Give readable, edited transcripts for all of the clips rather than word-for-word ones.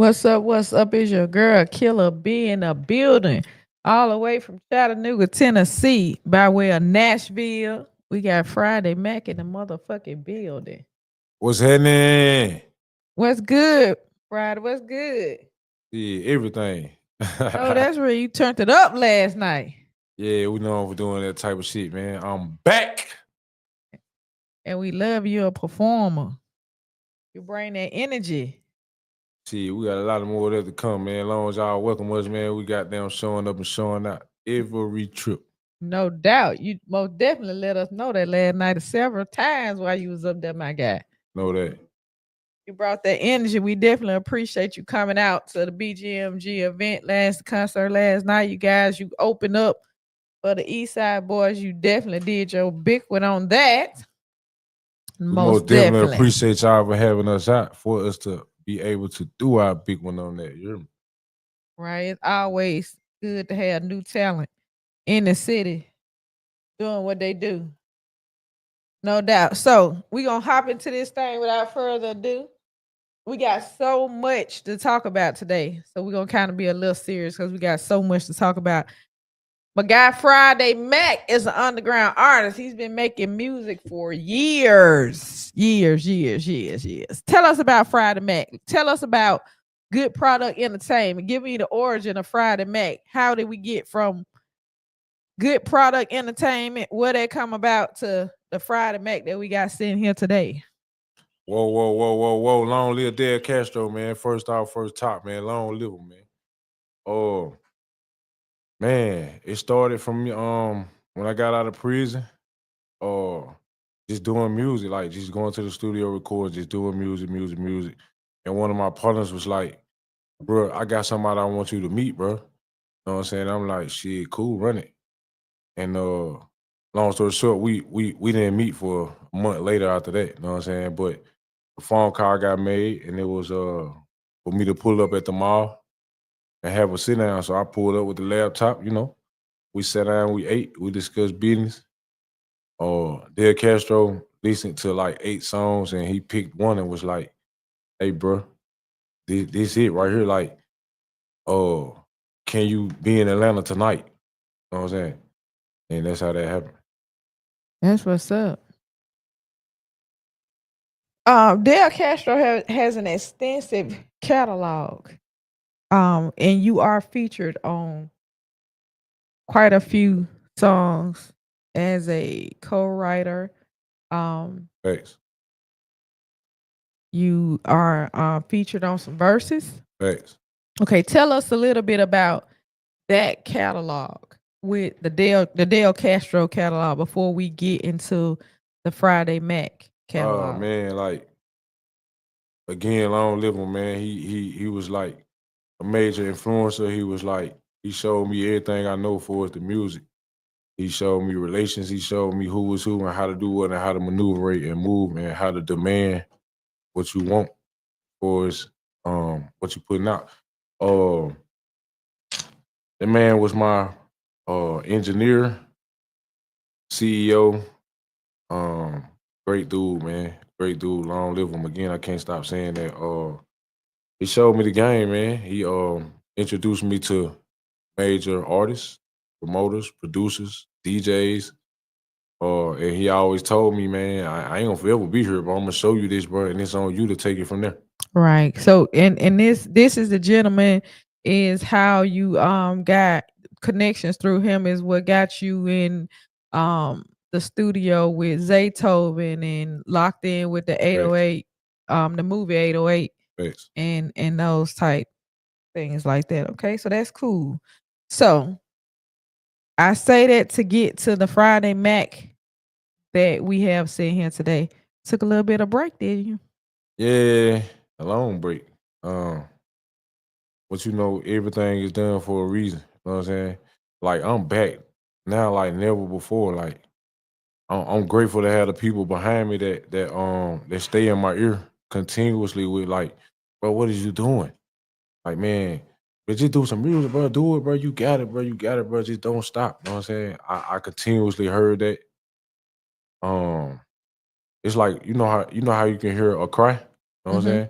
What's up? What's up? Is your girl Killer B in the building, all the way from Chattanooga, Tennessee, by way of Nashville. We got Friday Mac in the motherfucking building. What's happening? What's good, Friday? What's good? Yeah, everything. Oh, that's where you turned it up last night, Yeah, we know for doing that type of shit, man. I'm back. and we love you, a performer. You bring that energy. See, we got a lot of more of that to come, man. As long as y'all welcome us, man, we got them showing up and showing out every trip. No doubt. You most definitely let us know that last night several times while you was up there, my guy. Know that. You brought that energy. We definitely appreciate you coming out to the BGMG event last concert last night. You guys, you opened up for the East Side Boys. You definitely did your big one on that. We most Most definitely definitely. appreciate y'all for having us out for us to be able to do our big one on that. You hear me? Right. It's always good to have new talent in the city doing what they do. No doubt. So we gonna hop into this thing without further ado. We got so much to talk about today. So we're gonna kind of be a little serious because we got so much to talk about. My guy Friday Mac is an underground artist. He's been making music for years. Years. Tell us about Friday Mac. Tell us about Good Product Entertainment. Give me the origin of Friday Mac. How did we get from Good Product Entertainment, where they come about, to the Friday Mac that we got sitting here today? Whoa. Long live Del Castro, man. First off, first top, man. Long live him, man. Oh, man. It started from me when I got out of prison. uh just doing music, like just going to the studio record, just doing music. And one of my partners was like, bro, I got somebody I want you to meet, bro. You know what I'm saying? I'm like, shit, cool, run it. And long story short, we didn't meet for a month later after that, you know what I'm saying? But the phone call got made and it was for me to pull up at the mall and have a sit down. So I pulled up with the laptop, you know. We sat down, we ate, we discussed business. Del Castro listened to like 8 songs and he picked one and was like, "Hey, bro, this it right here. Like, oh, can you be in Atlanta tonight?" You know what I'm saying? And that's how that happened. That's what's up. Dale Castro has an extensive catalog. And you are featured on quite a few songs as a co-writer. Um, Thanks, you are featured on some verses. thanks. Okay, tell us a little bit about that catalog with the Dale Castro catalog before we get into the Friday Mac Oh catalog. man, like again, long live him, man. He was like a major influencer. He was like he showed me everything I know for the music. He showed me relations. He showed me who was who and how to do what and how to maneuver and move and how to demand what you want for is what you putting out. Uh, the man was my engineer, CEO. Um, Great dude, man. Great dude. Long live him. Again, I can't stop saying that. He showed me the game, man. He introduced me to major artists, promoters, producers, DJs. And he always told me, man, I ain't gonna forever be here, but I'm gonna show you this, bro, and it's on you to take it from there. Right. So and this is the gentleman, is how you got connections through him, is what got you in the studio with Zaytoven and locked in with the Facts, 808, the movie 808, facts. and those type things like that. Okay, so that's cool. So I say that to get to the Friday Mac that we have sitting here today. Took a little bit of break, did you? Yeah, a long break. Um, but you know, everything is done for a reason. You know what I'm saying? Like I'm back now, like never before. Like I'm grateful to have the people behind me that stay in my ear continuously with like, bro, what is you doing? Like, man, but just do some music, bro. Do it, bro. You got it, bro. You got it, bro. Just don't stop. You know what I'm saying? I continuously heard that. Um, it's like you know how you can hear a cry. You know what I'm Mm-hmm. saying?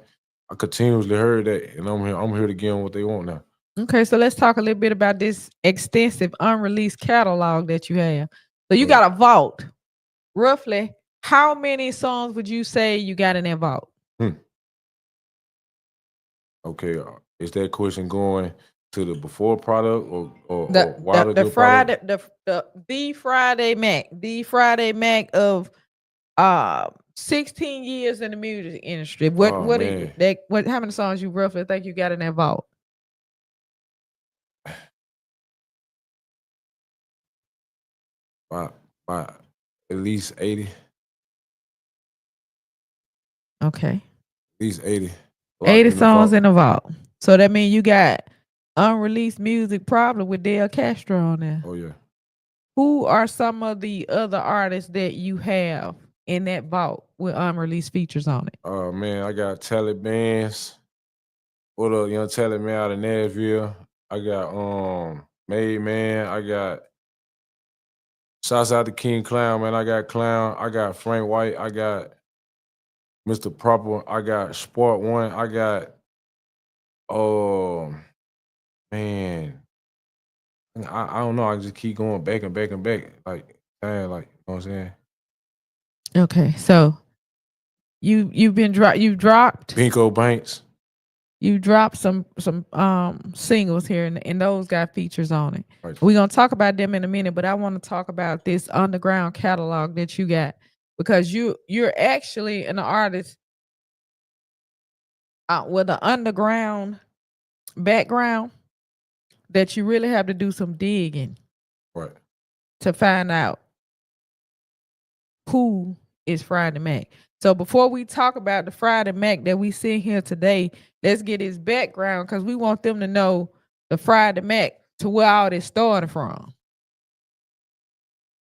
I continuously heard that, and I'm here to give them what they want now. Okay, so let's talk a little bit about this extensive unreleased catalog that you have. So you got a vault. Roughly, how many songs would you say you got in that vault? Hmm. Okay, is that question going to the before product or why the The good product? Friday the Friday Mac of 16 years in the music industry. Oh What are you man, that what how many songs you roughly think you got in that vault? by at least 80, at Okay. least 80 locked 80 in the songs vault. in the vault. So that means you got unreleased music probably with Del Castro on there. Oh yeah. Who are some of the other artists that you have in that vault with unreleased features on it? Oh man, I got Taliban's. What up, young Taliban out of Nashville? I got Made Man. I got shouts out to King Clown, man. I got Clown. I got Frank White. I got Mr. Proper. I got Sport One. I got oh man. I don't know. I just keep going back and back and back. Like, damn, like, you know what I'm saying? Okay, so you've dropped Binko Banks. you dropped some singles here and those got features on it. Right. We're gonna talk about them in a minute, but I want to talk about this underground catalog that you got because you're actually an artist with an underground background that you really have to do some digging Right. to find out who is Friday Mac. So before we talk about the Friday Mac that we see here today, let's get his background because we want them to know the Friday Mac to where all this started from.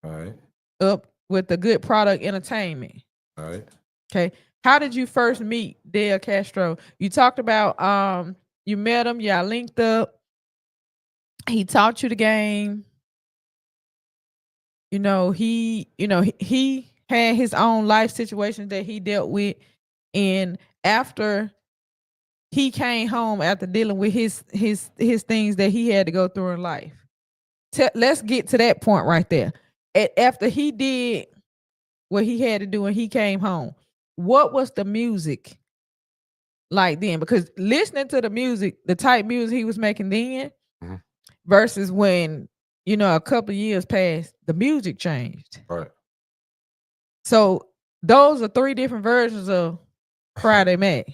All right. Up with the Good Product Entertainment. All right. Okay. How did you first meet Del Castro? You talked about you met him, y'all linked up. He taught you the game. He had his own life situations that he dealt with. And after he came home after dealing with his things that he had to go through in life. Let's get to that point right there. After he did what he had to do and he came home, what was the music like then? Because listening to the music, the type music he was making then versus when, a couple of years passed, the music changed. Right. So those are three different versions of Friday Mac.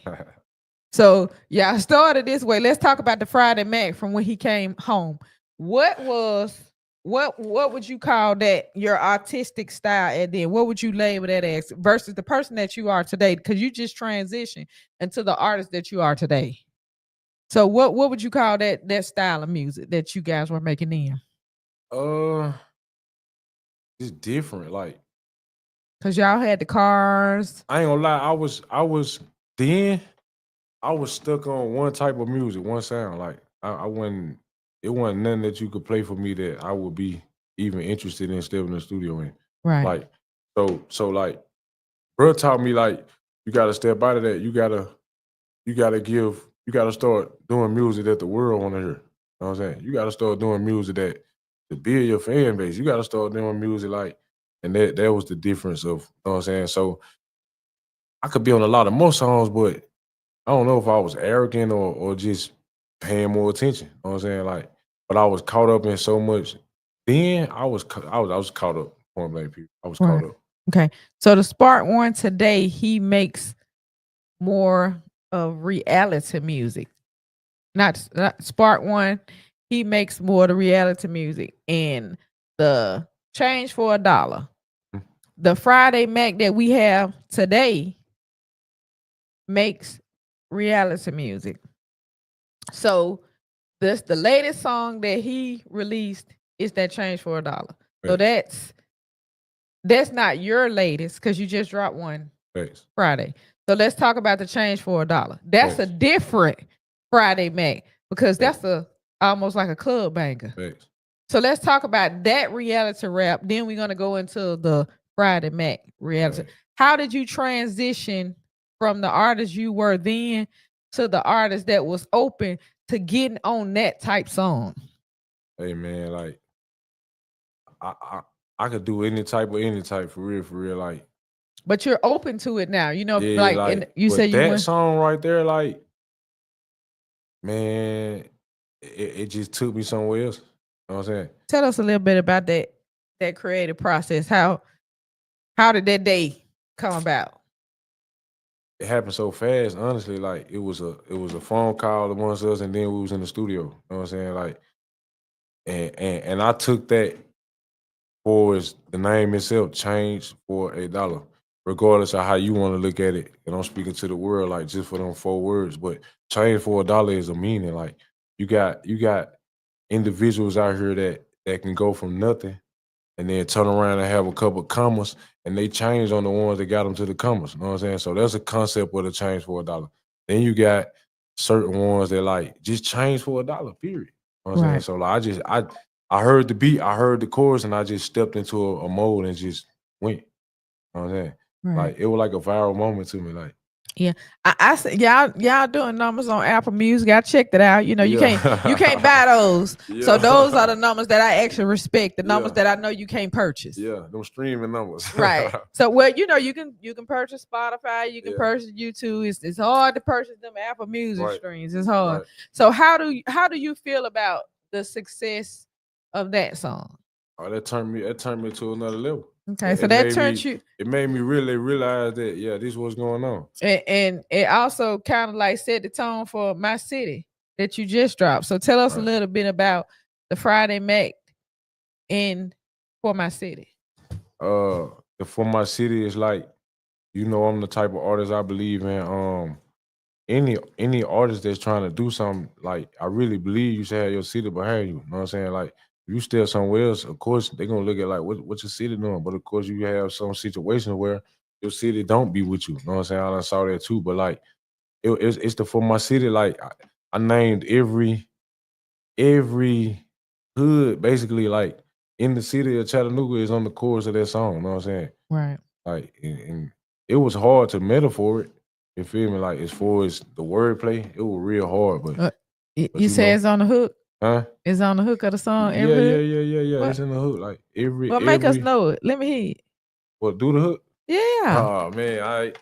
So yeah, I started this way. Let's talk about the Friday Mac from when he came home. What would you call that your artistic style and then what would you label that as versus the person that you are today? Because you just transitioned into the artist that you are today. So what would you call that style of music that you guys were making then? Uh, it's different. Like, Because y'all had the cars. I ain't gonna lie. Then I was stuck on one type of music, one sound. Like, I wasn't. It wasn't nothing that you could play for me that I would be even interested in stepping in the studio in. Right. Like, so like, bro taught me like you gotta step out of that. You gotta start doing music that the world wanna hear. You know what I'm saying? You gotta start doing music that to build your fan base. You gotta start doing music like, and that was the difference of, you know what I'm saying? So I could be on a lot of more songs, but I don't know if I was arrogant or just paying more attention. You know what I'm saying? Like, but I was caught up in so much. Then I was caught up. Point blank, people. I was caught Right. up. Okay. So the Spark One today, he makes more of reality music. Not Spark One, he makes more of the reality music. And the change for $1. The Friday Mac that we have today makes reality music. So this the latest song that he released is that change for $1. So Thanks. that's not your latest because you just dropped one Thanks. Friday. So let's talk about the change for $1. That's a Thanks. different Friday Mac because Thanks. that's a almost like a club banger. Thanks. So let's talk about that reality rap. Then we're gonna go into the Friday Mac reality. Right. How did you transition from the artist you were then to the artist that was open to getting on that type song? Hey man, like I I, I could do any type for real. Like But you're open to it now, yeah, like, and like you say but you that went. song right there, like man, it just took me somewhere else. You know what I'm saying? Tell us a little bit about that creative process. How did that day come about? It happened so fast, honestly. Like it was a phone call amongst us, and then we was in the studio. You know what I'm saying? Like, and I took that for as the name itself changed for $1, regardless of how you want to look at it. And I'm speaking to the world, like just for them 4 words, but change for $1 is a meaning. Like you got individuals out here that can go from nothing and then turn around and have a couple of commas, and they change on the ones that got them to the commas. You know what I'm saying? So that's a concept with a change for $1. Then you got certain ones that like just change for $1. Period. You know what I'm saying? Right, So like I heard the beat, I heard the chorus, and I just stepped into a mode and just went. You know what I'm saying? right. Like it was like a viral moment to me. Like Yeah, I see y'all doing numbers on Apple Music. I checked it out. You can't yeah, buy those. So those are yeah, the numbers that I actually respect. The numbers yeah, that I know you can't purchase. yeah. Them streaming numbers. Right. So well, you can purchase Spotify, you can yeah. purchase YouTube. It's hard to purchase them Apple Music Right. streams. It's hard. Right. So how do you feel about the success of that song? Oh, that turned me to another level. Okay, It, so it that made turned me you, it made me really realize that yeah, this was going on. and it also kind of like set the tone for My City that you just dropped. So tell us a Right. little bit about the Friday Mac in For My City. Uh for my city is like, I'm the type of artist I believe in. Any artist that's trying to do something, like I really believe you should have your city behind you. You know what I'm saying? Like if you still somewhere else, of course they're gonna look at like what your city doing. But of course you have some situations where your city don't be with you. You know what I'm saying? I done saw that too. But like it's the for my city, like I named every hood basically like in the city of Chattanooga is on the chorus of that song. You know what I'm saying? Right. Like, and it was hard to metaphor it. You feel me? Like as far as the wordplay, it was real hard. But Uh, but you say it's on the hook. huh? It's on the hook of the song. Yeah, Every yeah, hood. yeah, yeah, yeah. What? It's in the hook. Like every Well, make us every know it. Let me hear it. what do the hook? Yeah. Oh man, I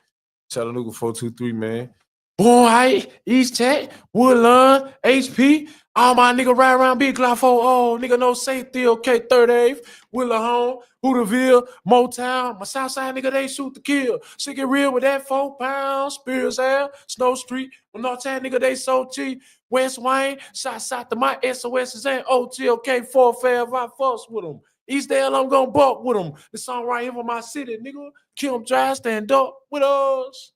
Chattanooga 423, man. Boy, East Tech, Woodlawn, HP. All my nigga ride around big Glock 4. Oh, nigga, no safety. Okay, 38th, Willa Home, Hooterville, Motown. My Southside nigga, they shoot to kill. Sick it real with that 4 pounds. Spears Ave, Snow Street. Northtown nigga, they so cheap. West Wayne, shot to my SOS and OT. Okay, 4 fair, I fuss with them. Eastdale, I'm gonna buck with them. The song right here for my city, nigga. Kill 'em, try, stand up with us.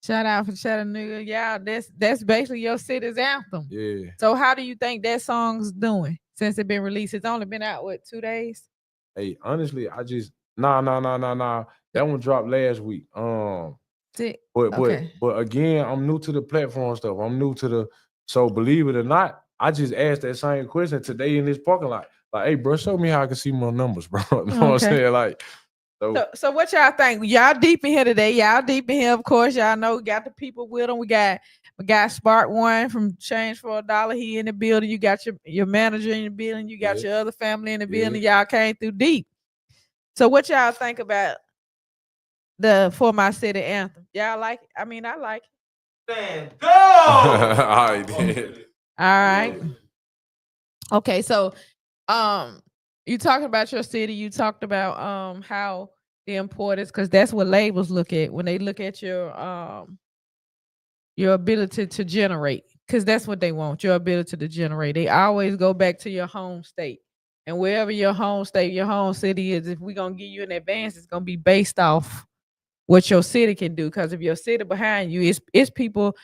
Shout out for Chattanooga. Yeah, that's basically your city's anthem. Yeah. So how do you think that song's doing since it been released? It's only been out what 2 days? Hey, honestly, I just nah. That one dropped last week. But but Okay. but again, I'm new to the platform stuff. I'm new to the so believe it or not, I just asked that same question today in this parking lot. Like, hey, bro, show me how I can see more numbers, bro. You know what I'm Okay. saying? Like, so So what y'all think? Y'all deep in here today. Y'all deep in here, of course. Y'all know we got the people with them. We got Spark One from Change for $1. He in the building. You got your manager in the building. You got yeah, your other family in the yeah. building. Y'all came through deep. So what y'all think about the For My City anthem? Y'all like it? I mean, I like it. Man, All go! right, then. All Yeah. right. Okay, so um you talked about your city, you talked about how the importance, because that's what labels look at when they look at your ability to generate, because that's what they want, your ability to generate. They always go back to your home state. And wherever your home state, your home city is, if we're gonna give you an advance, it's gonna be based off what your city can do. Because if your city behind you, it's people,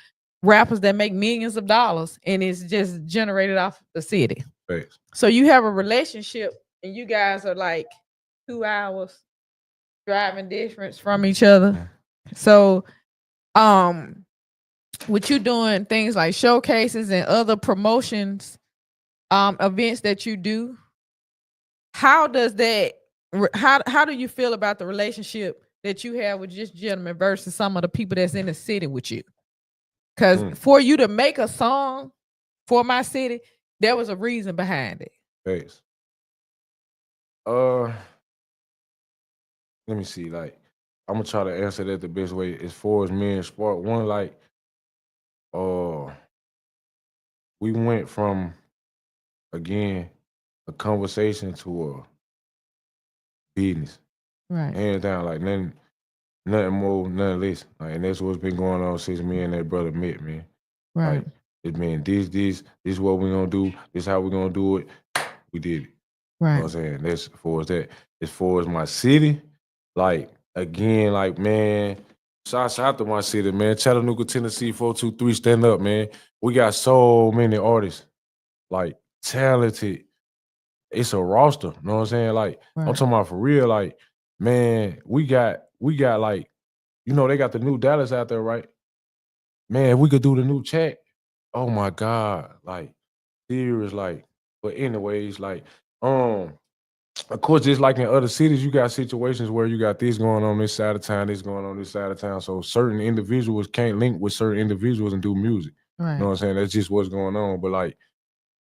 rappers that make millions of dollars, and it's just generated off the city. Thanks. So you have a relationship, and you guys are like 2 hours driving difference from each other. So, um, with you doing things like showcases and other promotions, events that you do, how does that? How do you feel about the relationship that you have with just gentlemen versus some of the people that's in the city with you? Cause for you to make a song for my city, there was a reason behind it. Thanks. Let me see. Like, I'm gonna try to answer that the best way. As far as me and Spark, one, like, uh, we went from again a conversation to a business, Right. hands down. Like nothing more, nothing less. Like, and that's what's been going on since me and that brother met, man. Right. Like, it's been this what we gonna do. This how we gonna do it. We did it. You know Right. what I'm saying? That's as far as that. As far as my city, like, again, like, man, shout out to my city, man. Chattanooga, Tennessee, 423, stand up, man. We got so many artists, like, talented. It's a roster, you know what I'm saying? Like, I'm Right. talking about for real, like, man, we got like, they got the new Dallas out there, right? Man, if we could do the new chat, oh my God, like, serious, like, but anyways, like, of course, just like in other cities, you got situations where you got this going on this side of town, this going on this side of town. So certain individuals can't link with certain individuals and do music. You know Right. what I'm saying? That's just what's going on. But like,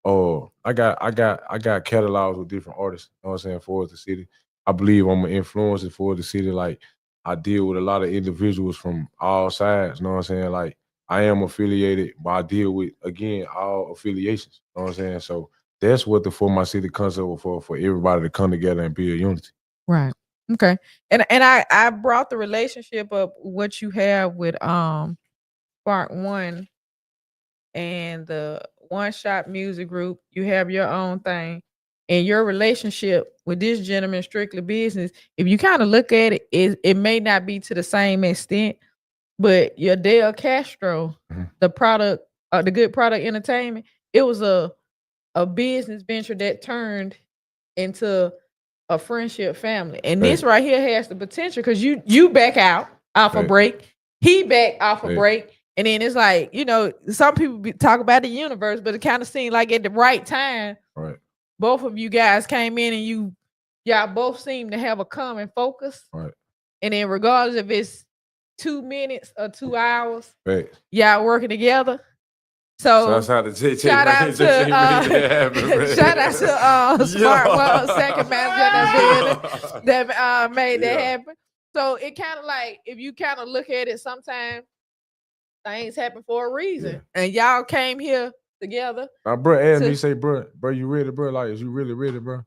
oh, I got catalogs with different artists. You know what I'm saying? For the city, I believe I'm an influencer for the city. Like, I deal with a lot of individuals from all sides. You know what I'm saying? Like, I am affiliated, but I deal with, again, all affiliations. You know what I'm saying? So that's what the For My City concept was for everybody to come together and build unity. Right. Okay. And I brought the relationship up what you have with Spark One and the One Shot Music Group. You have your own thing. And your relationship with this gentleman, strictly business, if you kind of look at it, it may not be to the same extent, but your Dale Castro, the product, the Good Product Entertainment, it was a business venture that turned into a friendship family. And this right here has the potential because you back out off a break, he back off a break. And then it's like, some people talk about the universe, but it kind of seemed like at the right time, Right. both of you guys came in and y'all both seem to have a common focus. Right. And then regardless if it's 2 minutes or 2 hours, Right. y'all working together. So shout out to JJ, shout out man. to JJ made that happen, man. shout out to Smart One, second manager that made that happen. So it kind of like, if you kind of look at it, sometimes things happen for a reason, and y'all came here together. My bro asked me, say, bro, you ready, bro? Like, is you really ready, bro? You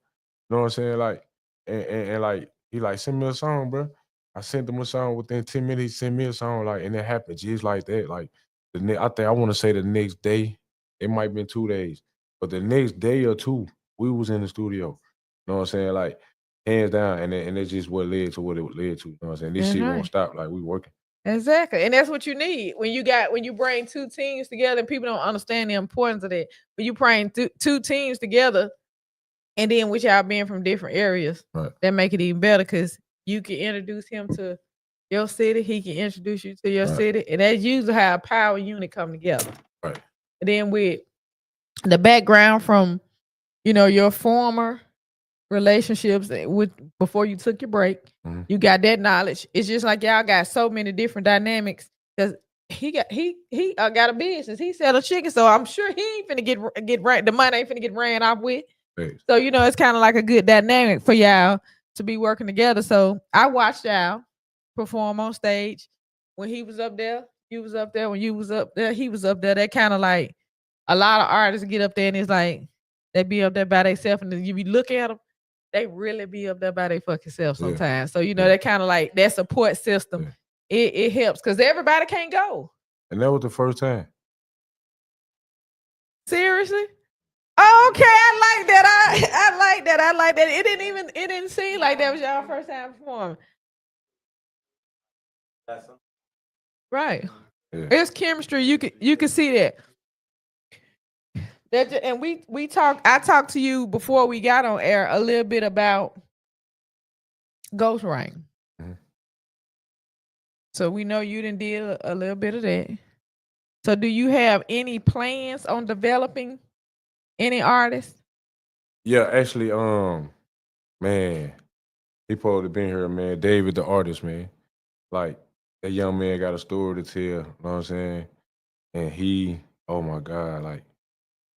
know what I'm saying? Like, and like, he like, send me a song, bro. I sent him a song within 10 minutes. He sent me a song, like, and it happened just like that. Like, I think I want to say the next day. It might have been 2 days, but the next day or two, we was in the studio. You know what I'm saying? Like, hands down, and that's just what led to what it led to. You know what I'm saying? This shit won't stop. Like, we working. Exactly. And that's what you need when you bring two teams together, and people don't understand the importance of that. When you bring two teams together, and then with y'all being from different areas, that make it even better because you can introduce him to your city, he can introduce you to your city, and that's usually how a power unit come together. Right. And then with the background from your former relationships with before you took your break, you got that knowledge. It's just like y'all got so many different dynamics because he got a business. He sell a chicken, so I'm sure he ain't finna get the money ain't finna get ran off with. So it's kind of like a good dynamic for y'all to be working together. So I watched y'all perform on stage when he was up there. You was up there when you was up there. He was up there. That kind of like a lot of artists get up there and it's like they be up there by themselves, and if you look at them, they really be up there by their fucking self sometimes. So that kind of like that support system, it helps because everybody can't go. And that was the first time. Seriously? Oh, okay, I like that. I like that. I like that. It didn't seem like that was y'all first time performing. Right. Yeah. It's chemistry. You can see that. And we talked. I talked to you before we got on air a little bit about Ghost Rain. So we know you didn't deal a little bit of that. So do you have any plans on developing any artists? Yeah, actually, man, he probably been here, man. David, the artist, man. Like, that young man got a story to tell. You know what I'm saying? and he, oh my God, like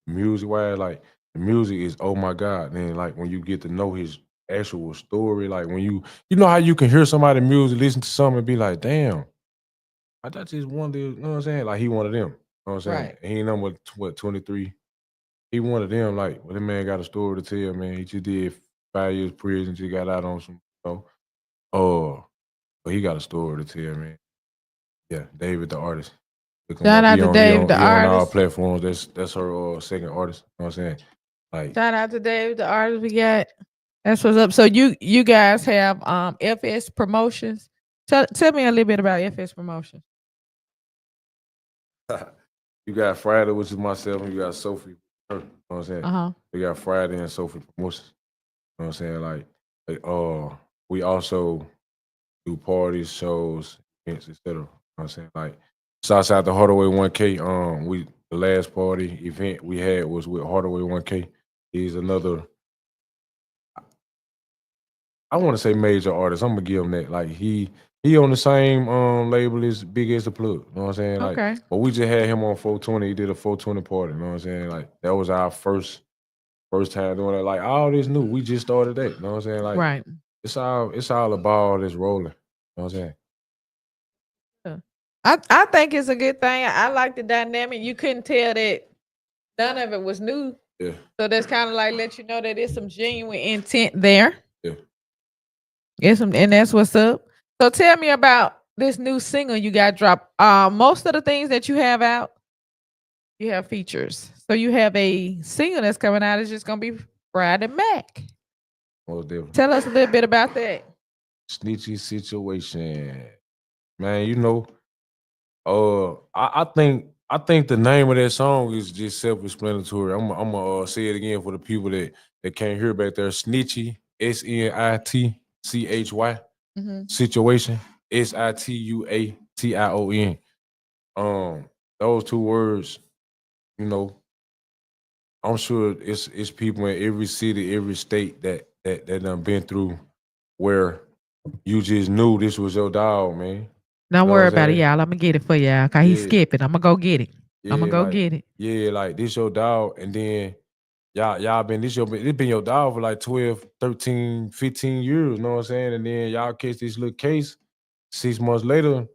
music wise, like the music is oh my God. Then like when you get to know his actual story, like when you know how you can hear somebody music, listen to something and be like, damn, I thought this one dude, you know what I'm saying? Like he one of them. You know what I'm saying? Right. He ain't number what 23. He one of them, like well, that man got a story to tell, man. He just did 5 years prison, just got out on some, you know. Oh, but he got a story to tell, man. Yeah, David the artist. Look him Shout up. out He to on he Dave on the he on all artist. platforms. That's her second artist. You know what I'm saying? Like Shout out to Dave the artist we got. That's what's up. So you guys have FS Promotions. Tell me a little bit about FS Promotions. you got Friday, which is myself, and you got Sophie. Her, you know what I'm saying? Uh-huh. We got Friday and Sophie promotions. You know what I'm saying? We also do parties, shows, events, etc. You know what I'm saying? Like Southside the Hardaway 1K. We the last party event we had was with Hardaway 1K. He's another I want to say major artist. I'm gonna give him that. Like he on the same label as Big as the Plug. You know what I'm saying? Like, Okay. but we just had him on 420. He did a 420 party. You know what I'm saying? Like that was our first time doing it. Like all this new, we just started that. You know what I'm saying? Like Right. it's all a ball that's rolling. You know what I'm saying? Yeah. I think it's a good thing. I like the dynamic. You couldn't tell that none of it was new. Yeah, So that's kind of like let you know that there's some genuine intent there. yeah. Yes, and that's what's up. So tell me about this new single you got dropped. Most of the things that you have out, you have features. So you have a single that's coming out. It's just gonna be Friday Mac. Most definitely. Tell us a little bit about that. Snitchy situation, man. I think the name of that song is just self-explanatory. I'm gonna say it again for the people that can't hear back there. Snitchy, SNITCHY, Hmm. situation, SITUATION. Those two words, you know, I'm sure it's people in every city, every state that done been through where you just knew this was your dog, man. Don't You know what worry I'm about it, saying? y'all. I'm gonna get it for y'all. Cause he's Yeah, skipping. I'm gonna go get it. I'm gonna yeah, go like get it. yeah, like this your dog, and then y'all been this been your dog for like 12, 13, 15 years, you know what I'm saying? And then y'all catch this little case 6 months later,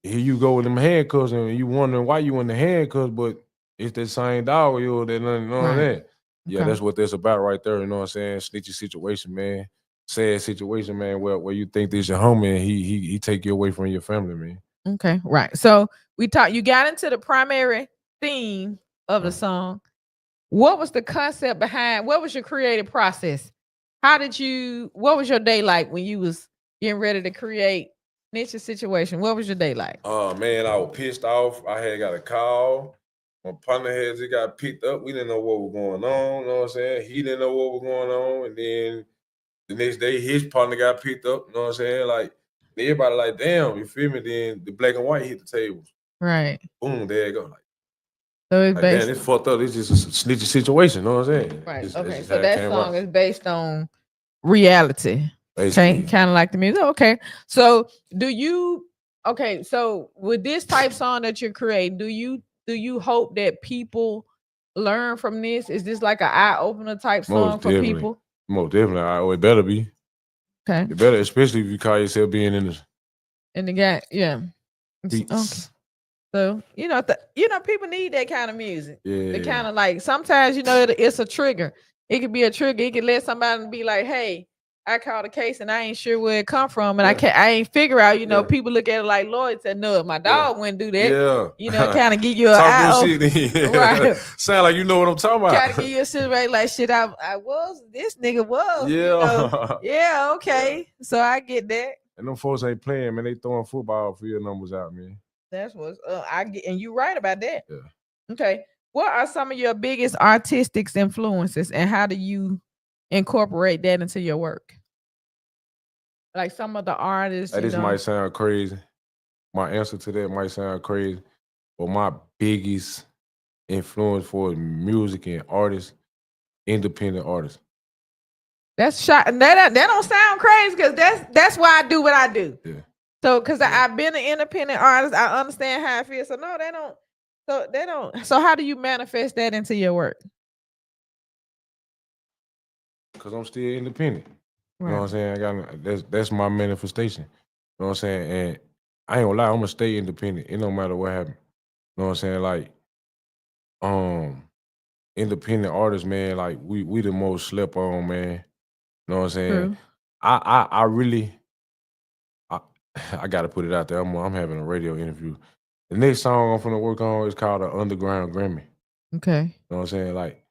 here you go with them handcuffs, and you wondering why you in the handcuffs, but it's the same dog you that you know what I'm Right. saying? Yeah, Okay. that's what that's about right there, you know what I'm saying? Snitchy situation, man. Sad situation, man, where you think this your homie and he take you away from your family, man. Okay. Right. So we talked. You got into the primary theme of the Uh, song. What was the concept behind? What was your creative process? How did you? What was your day like when you was getting ready to create Niche Situation? What was your day like? Oh man, I was pissed off. I had got a call. My partner had just got picked up. We didn't know what was going on. You know what I'm saying? He didn't know what was going on. And then the next day, his partner got picked up. You know what I'm saying? Like everybody, like, damn, you feel me? Then the black and white hit the table. Right. Boom, there you go. So it's Like damn, based. this fucked up. This just a snitchy situation. You know what I'm saying? Right. That's Okay. just So how it that came song out. is based on reality. Okay. Basically, Kind of like the music. Okay. So do you? Okay. So with this type song that you're creating, do you hope that people learn from this? Is this like an eye opener type song most for definitely, people? most definitely. It better be. Okay. It better, especially if you call yourself being in the And the guy, yeah. Okay. streets. So people need that kind of music. The Yeah, kind of like sometimes it's a trigger. It could be a trigger. It could let somebody be like, "Hey, I caught a case and I ain't sure where it come from, and yeah, I ain't figure out." yeah. People look at it like Lloyd said, "No, my Yeah. dog wouldn't do that." Yeah. Kind of give you an Talk eye your open, shit then. right? Sound like you know what I'm talking Try to about. give you a shit right like shit. I was this nigga was, Yeah. yeah, Yeah. okay. So I get that. And them folks ain't playing, man. They throwing football field numbers out, man. That's what's I get, and you right about that. Yeah. Okay. What are some of your biggest artistic influences and how do you incorporate that into your work? Like some of the artists, Hey, this might sound crazy. My answer to that might sound crazy, but my biggest influence for music and artists, independent artists. that's shot. And that don't sound crazy because that's why I do what I do. Yeah. So because Yeah. I've been an independent artist, I understand how I feel. So no, they don't. So they don't. So how do you manifest that into your work? because I'm still independent. You know Right. what I'm saying? I got that's my manifestation. You know what I'm saying? And I ain't gonna lie, I'm gonna stay independent. It don't matter what happens. You know what I'm saying? Like, um, independent artists, man, like we the most slept on, man. You know what I'm saying? True. I really I, I gotta put it out there. I'm having a radio interview. The next song I'm finna work on is called an Underground Grammy. Okay. You know what I'm saying? Like,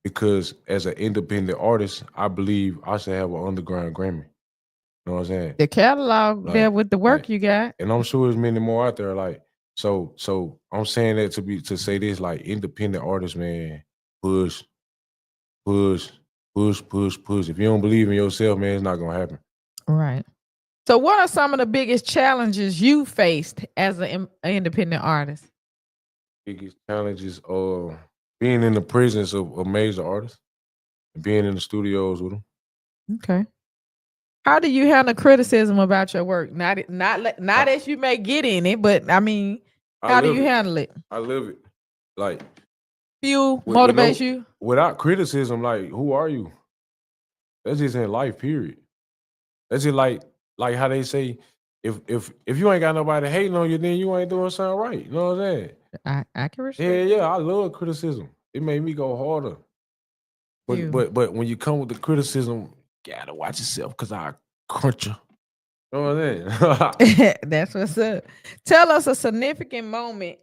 because as an independent artist, I believe I should have an underground Grammy. You know what I'm saying? The catalog there Like, with the work you got. and I'm sure there's many more out there. Like, so I'm saying that to say this, like, independent artists, man, push, push, push. If you don't believe in yourself, man, it's not gonna happen. Right. So what are some of the biggest challenges you faced as an independent artist? Biggest challenges, being in the presence of major artists, and being in the studios with them. Okay. How do you handle criticism about your work? Not I, as you may get in it, but I mean, I how do live you it. handle it? I live it. Like, Fuel with motivates no, you. without criticism, like, who are you? That's just in life, period. That's just like how they say, if you ain't got nobody hating on you, then you ain't doing something right. You know what I'm saying? I can Yeah, respect yeah. I love criticism. It made me go harder. But you. but when you come with the criticism, you gotta watch yourself because I crunch you. You know what I'm saying? That's what's up. Tell us a significant moment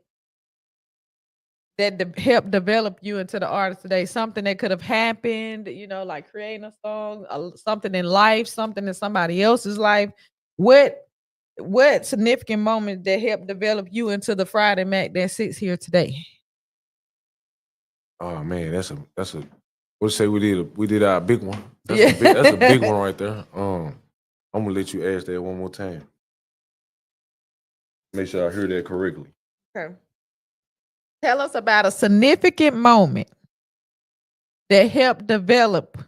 that helped develop you into the artist today. Something that could have happened, like creating a song, something in life, something in somebody else's life. What what significant moment that helped develop you into the Friday Mac that sits here today? Oh man, that's a what say we did our big one. That's a big Yeah. one right there. I'm gonna let you ask that one more time. Make sure I hear that correctly. Okay. Tell us about a significant moment that helped develop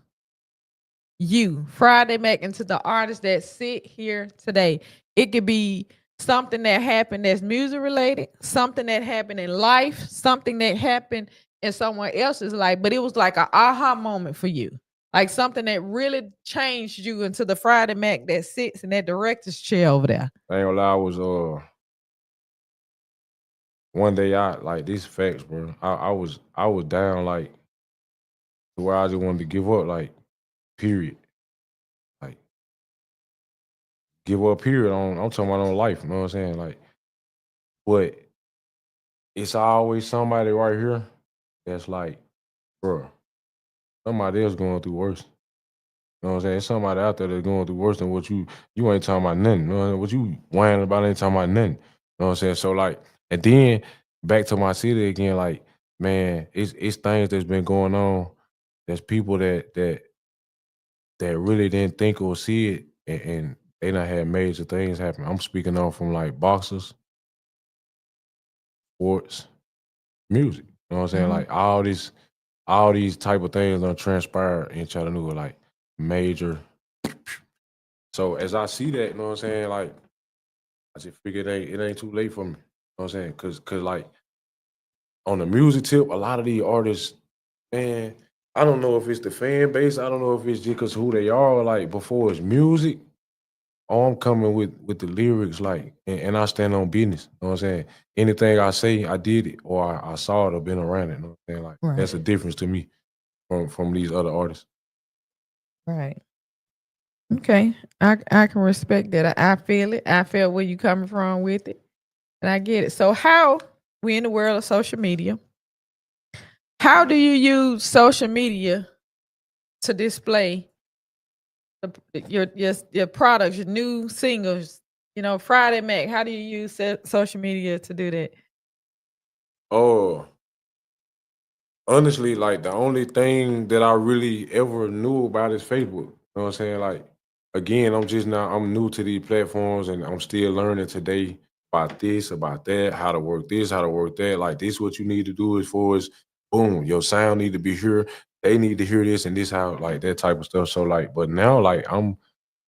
you, Friday Mac, into the artist that sit here today. It could be something that happened that's music related, something that happened in life, something that happened in someone else's life, but it was like an aha moment for you. Like something that really changed you into the Friday Mac that sits in that director's chair over there. I ain't gonna lie, I was one day I like these facts, bro. I was down like to where I just wanted to give up, like, period. Like, give up period on I'm talking about on life, you know what I'm saying? Like, but it's always somebody right here that's like, bro, somebody else going through worse. You know what I'm saying? There's somebody out there that's going through worse than what you ain't talking about nothing. You know what I'm saying? What you whining about ain't talking about nothing. You know what I'm saying? So like, and then back to my city again, like, man, it's things that's been going on. There's people that really didn't think or see it, and they done had major things happen. I'm speaking on from like boxers, sports, music. You know what I'm saying? Mhm. Like all these type of things done transpire in Chattanooga, like major. So as I see that, you know what I'm saying, like I just figured it ain't too late for me. You know what I'm saying? Cause like on the music tip, a lot of these artists, man, I don't know if it's the fan base, I don't know if it's just cause who they are, like before it's music. Oh, I'm coming with the lyrics, like, and I stand on business. You know what I'm saying? Anything I say, I did it, or I saw it or been around it. You know what I'm saying? Like, Right. that's a difference to me from these other artists. Right. Okay. I can respect that. I feel it. I feel where you coming from with it. And I get it. So how we in the world of social media, how do you use social media to display your products, your new singles? Friday Mac. How do you use social media to do that? Oh, honestly, like the only thing that I really ever knew about is Facebook. You know what I'm saying? Like, again, I'm new to these platforms and I'm still learning today about this, about that, how to work this, how to work that. Like, this what you need to do as far as boom, your sound need to be here. They need to hear this and this how like that type of stuff. So like, but now like I'm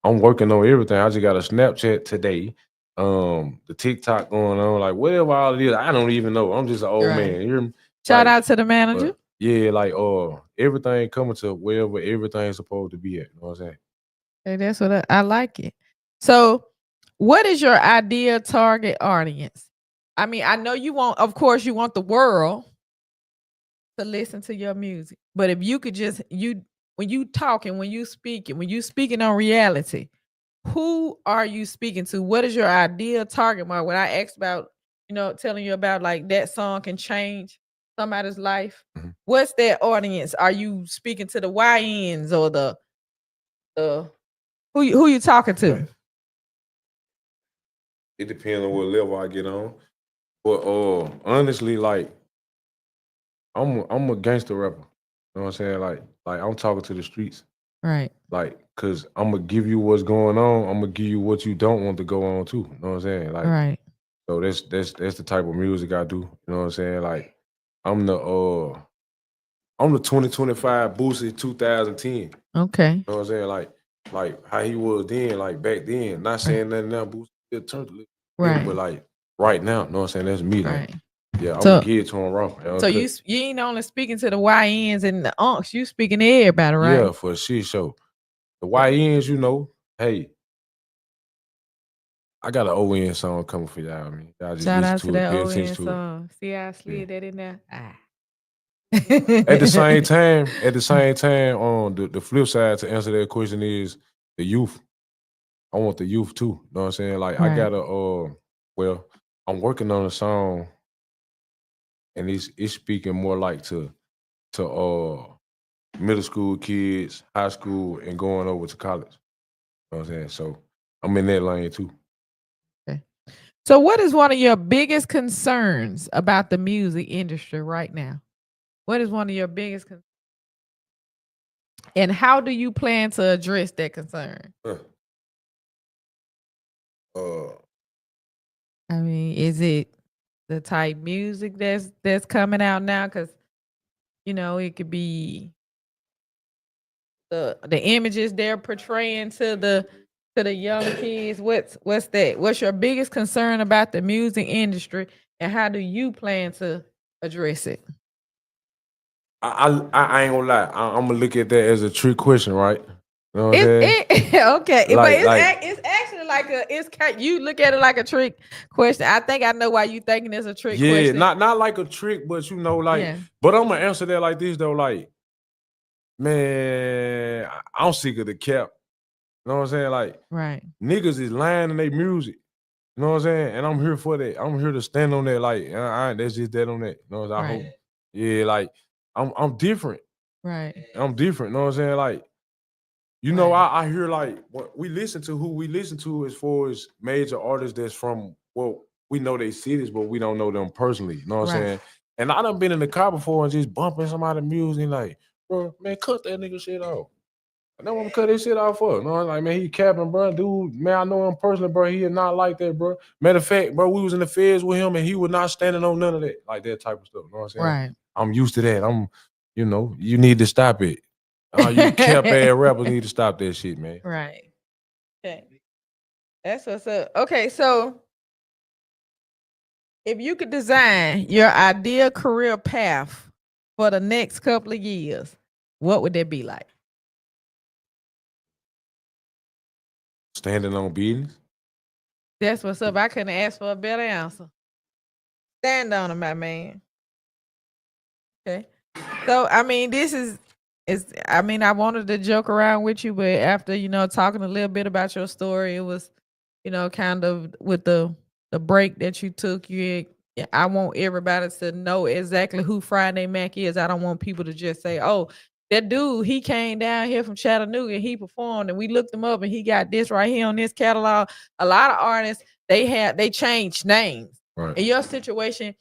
working on everything. I just got a Snapchat today the TikTok going on, like whatever all it is, I don't even know. I'm just an old Right. man. You hear me? Shout Like, out to the manager. but yeah, like everything coming to wherever everything's supposed to be at. You know what I'm saying? Hey, that's what I like it. So, what is your ideal target audience? I mean, I know you want, of course, you want the world to listen to your music, but if you could just when you talking, when you speaking on reality, who are you speaking to? What is your ideal target market? When I asked about, telling you about like that song can change somebody's life, Mhm. what's that audience? Are you speaking to the YNs or the who you talking to? It depends on what level I get on. But honestly, like I'm a gangster rapper. You know what I'm saying? Like I'm talking to the streets. Right, Like, cause I'm gonna give you what's going on. I'm gonna give you what you don't want to go on too. You know what I'm saying? Like, right. so that's the type of music I do. You know what I'm saying? Like, I'm the uh I'm the 2025 Boosie 2010. Okay. You know what I'm saying? Like how he was then, like back then. Not Right. saying nothing now, Boosie still turned a little bit, Right. but like right now, you know what I'm saying? That's me. Like, Right. yeah, I'm gonna So give it to him raw. so you ain't only speaking to the YNs and the unks, you speaking to everybody, Yeah, right? for a shit show. The Okay. YNs, hey, I got an ON song coming for y'all, man. Y'all just Shout listen out to to it, that pay attention ON to it. song. See how I Yeah. slid that in there? Ah. At the same time, on the flip side to answer that question is the youth. I want the youth too. You know what I'm saying? Like I Right. gotta well, I'm working on a song and it's speaking more like to middle school kids, high school, and going over to college. You know what I'm saying? So I'm in that lane too. Okay. So what is one of your biggest concerns about the music industry right now? What is one of your biggest concerns? And how do you plan to address that concern? Huh. Uh I mean, is it the type music that's coming out now? Because it could be the images they're portraying to the young kids. What's that? What's your biggest concern about the music industry, and how do you plan to address it? I ain't gonna lie. I'm gonna look at that as a trick question, right? You know what I'm It saying? it okay, but Like like it's actually like you look at it like a trick question. I think I know why you thinking it's a trick yeah, question. not like a trick, but like, Yeah, but I'm gonna answer that like this though. Like, man, I'm sick of the cap. You know what I'm saying? Like, right, niggas is lying in their music. You know what I'm saying? And I'm here for that. I'm here to stand on that. Like, that's just that on that. You know what I'm saying? I hope. right, Yeah, like I'm different. right, I'm different. You know what I'm saying? Like, right, I hear like what we listen to, who we listen to as far as major artists that's from, well, we know they cities, but we don't know them personally. You know what I'm right, saying? And I done been in the car before and just bumping somebody's music like, bro, man, cut that nigga shit off. I don't want to cut this shit off for. No, like, man, he capping, bro. Dude, man, I know him personally, bro. He is not like that, bro. Matter of fact, bro, we was in the feds with him and he was not standing on none of that, like that type of stuff. You know what I'm saying? right. I'm used to that. You need to stop it. All you cap ass rappers need to stop that shit, man. Right. Okay. That's what's up. Okay, so if you could design your ideal career path for the next couple of years, what would that be like? Standing on business. That's what's up. I couldn't ask for a better answer. Stand on it, my man. Okay. So I mean, this is I mean, I wanted to joke around with you, but after, talking a little bit about your story, it was, kind of with the break that you took, I want everybody to know exactly who Friday Mac is. I don't want people to just say, "Oh, that dude, he came down here from Chattanooga and he performed and we looked him up and he got this right here on this catalog." A lot of artists, they changed names. Right. In your situation,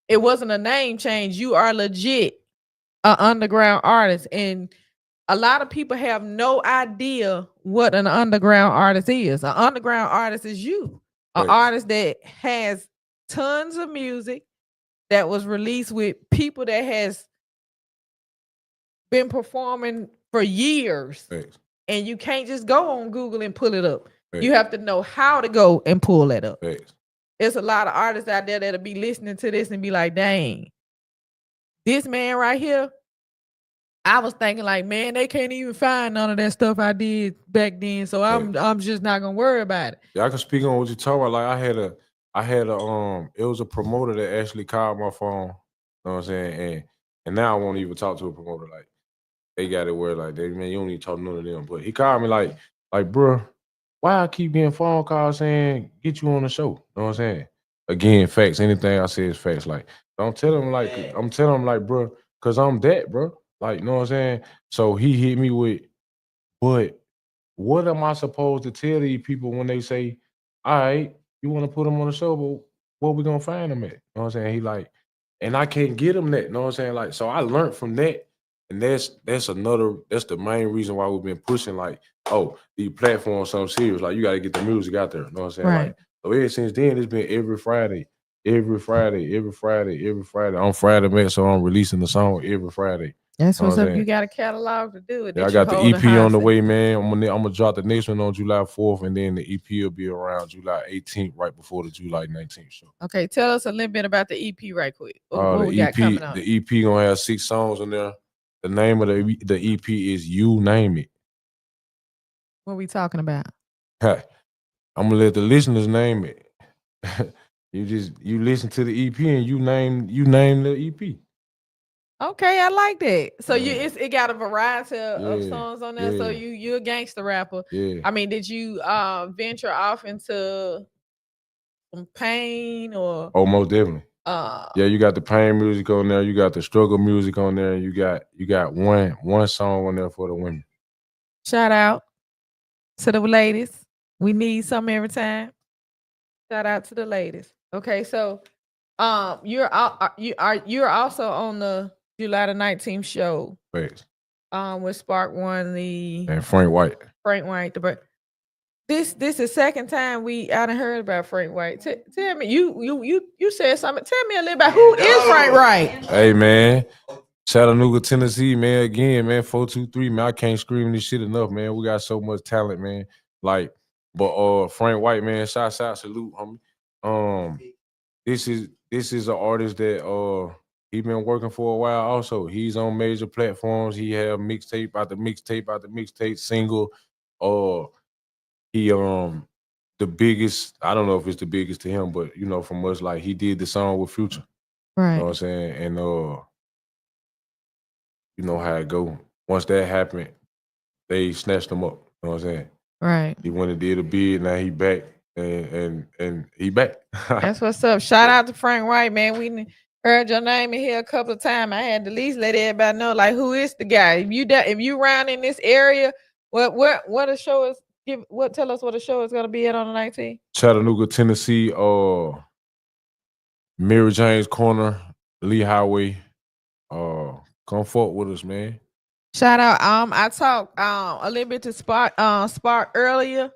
it wasn't a name change. You are legit an underground artist, and a lot of people have no idea what an underground artist is. An underground artist is you, an Thanks. artist that has tons of music that was released with people that has been performing for years, Thanks. and you can't just go on Google and pull it up. You have to know how to go and pull that up. Facts. There's a lot of artists out there that'll be listening to this and be like, dang, this man right here, I was thinking like, man, they can't even find none of that stuff I did back then. So I'm just not gonna worry about it. Yeah, I can speak on what you're talking about. Like I had a it was a promoter that actually called my phone. You know what I'm saying? And now I won't even talk to a promoter. Like they got it where like they man, you don't need to talk to none of them. But he called me like, bro, why I keep getting phone calls saying get you on the show? You know what I'm saying? Again, facts. Anything I say is facts. Like, don't tell him like I'm telling him like, bro, cause I'm that, bro. Like, you know what I'm saying? So he hit me with, but what am I supposed to tell these people when they say, all right, you want to put them on the show, but where we gonna find them at? You know what I'm saying? He like, and I can't get them that. You know what I'm saying? Like, so I learned from that. And that's the main reason why we've been pushing like, oh, these platforms something serious. Like you gotta get the music out there. You know what I'm saying? Right. Like, so ever since then, it's been every Friday. On Friday, man. So I'm releasing the song every Friday. That's You know what's what I'm up. You saying? got a catalog to do it. Yeah, I got the EP on the way, man. I'm gonna drop the next one on July 4th, and then the EP will be around July 18th, right before the July 19th show. Okay, tell us a little bit about the EP right quick. What The we got coming on? The EP gonna have 6 songs on there. The name of the EP is You Name It. What we talking about? I'm gonna let the listeners name it. you listen to the EP and you name the EP. Okay, I like that. So it got a variety of songs on there. So Yeah. you're a gangster rapper. Yeah. I mean, did you venture off into some pain or Oh, most definitely. Yeah, you got the pain music on there, you got the struggle music on there, and you got one song on there for the women. shout out to the ladies? We need some every time. Shout out to the ladies. Okay, so you're also on the July the 19th show. Thanks. With Spark One, and Frank White. This is the second time I done heard about Frank White. Tell me, you said something. Tell me a little about who is Frank White. Hey man, Chattanooga, Tennessee, man. Again, man, 423, man. I can't scream this shit enough, man. We got so much talent, man. Like, but Frank White, man, shout salute, homie. This is an artist that he been working for a while. Also, he's on major platforms. He have mixtape after mixtape, single. He the biggest. I don't know if it's the biggest to him, but you know, from us, like he did the song with Future. Right. You know what I'm saying? And you know how it go. Once that happened, they snatched him up. You know what I'm saying? Right. He went and did a bid. Now he back, and he back. That's what's up. Shout out to Frank White, man. We heard your name in here a couple of times. I had to at least let everybody know, like, who is the guy? If you around in this area, what a show is. Tell us what the show is gonna be at on the 19th. Chattanooga, Tennessee. Mary James Corner, Lee Highway. Come forward with us, man. Shout out. I talked a little bit to Spark earlier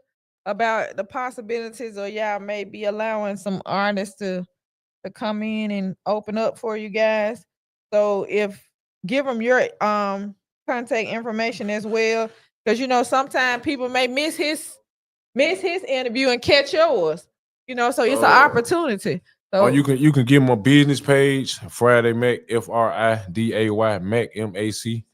about the possibilities of y'all may be allowing some artists to come in and open up for you guys. So give them your contact information as well, because you know sometimes people may miss his interview and catch yours. You know, so it's an opportunity. So you can give him a business page, Friday Mac, FRIDAY Mac MAC.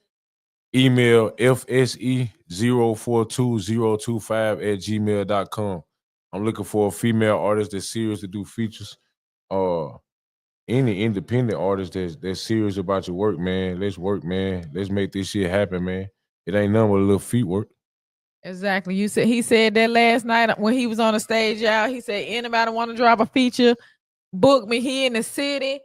Email fse042025@gmail.com. I'm looking for a female artist that's serious to do features. Any independent artist that's serious about your work, man. Let's work, man. Let's make this shit happen, man. It ain't nothing but a little feet work. Exactly. He said that last night when he was on the stage, y'all. He said, anybody want to drop a feature, book me here in the city.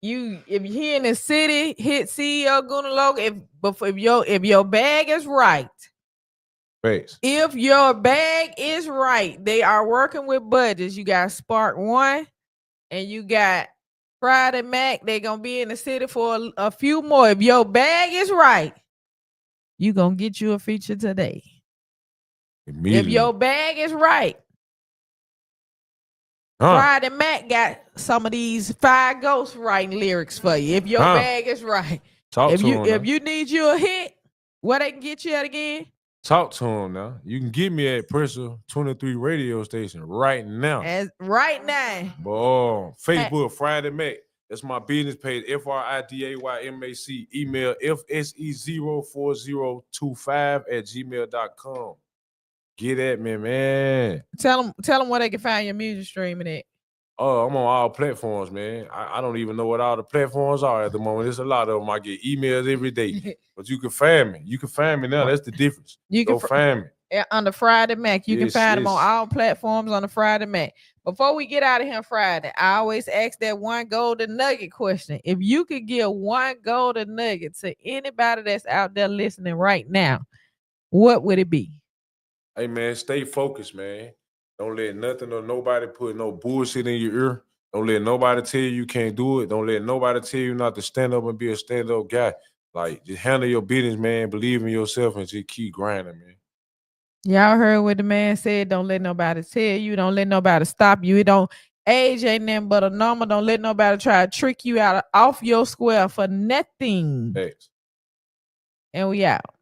If you're here in the city, hit CEO Guna Logo. If your bag is right. Thanks. If your bag is right, they are working with budgets. You got Spark One and you got Friday Mac. They're gonna be in the city for a few more. If your bag is right, you gonna get you a feature today. If your bag is right, Friday Mac got some of these 5 ghost writing lyrics for you. If your bag is right. If you need you a hit, where they can get you at again? Talk to him now. You can get me at Pressure 23 radio station right now. As right now. But Facebook, Friday Mac. That's my business page, FRIDAYMAC. Email FSE04025 @gmail.com. Get at me, man. Tell them where they can find your music streaming at. Oh, I'm on all platforms, man. I don't even know what all the platforms are at the moment. There's a lot of them. I get emails every day. But you can find me. You can find me now. That's the difference. You can find me. On the Friday Mac. You can find them on all platforms on the Friday Mac. Before we get out of here Friday, I always ask that one golden nugget question. If you could give one golden nugget to anybody that's out there listening right now, what would it be? Hey, man, stay focused, man. Don't let nothing or nobody put no bullshit in your ear. Don't let nobody tell you can't do it. Don't let nobody tell you not to stand up and be a stand-up guy. Like, just handle your business, man. Believe in yourself and just keep grinding, man. Y'all heard what the man said. Don't let nobody tell you. Don't let nobody stop you. It don't age ain't nothing but a number. Don't let nobody try to trick you out off your square for nothing. Thanks. And we out.